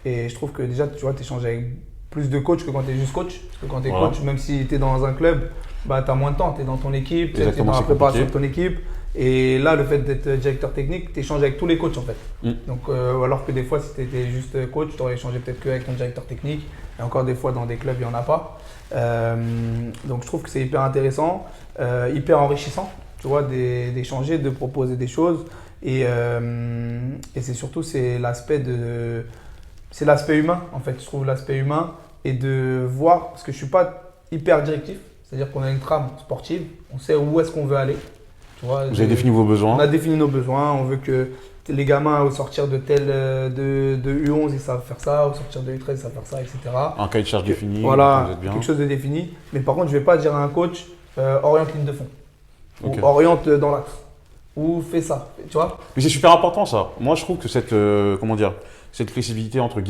Et je trouve que déjà, tu vois, tu échanges avec plus de coachs que quand tu es juste coach. Parce que quand tu es Voilà. coach, même si tu es dans un club, bah, tu as moins de temps. Tu es dans ton équipe, tu es Exactement, dans la c'est préparation compliqué. de ton équipe. Et là, le fait d'être directeur technique, tu échanges avec tous les coachs en fait. Donc, alors que des fois, si tu étais juste coach, tu aurais échangé peut-être qu'avec ton directeur technique. Et encore des fois, dans des clubs, il n'y en a pas. Donc, je trouve que c'est hyper intéressant, hyper enrichissant, tu vois, d'échanger, de proposer des choses. Et c'est surtout c'est l'aspect humain en fait. Je trouve l'aspect humain et de voir parce que je suis pas hyper directif. C'est-à-dire qu'on a une trame sportive, on sait où est-ce qu'on veut aller. Tu vois, Vous avez défini vos on besoins. a défini nos besoins. On veut que les gamins au sortir de U11 ils savent faire ça, au sortir de U13 ils savent faire ça, etc. Un cahier de charge défini, vous Voilà, êtes bien. quelque chose de défini. Mais par contre, je vais pas dire à un coach oriente ligne de fond Ok. ou oriente dans l'axe ou fais ça. Tu vois. Mais c'est super important ça. Moi je trouve que cette, comment dire, cette flexibilité entre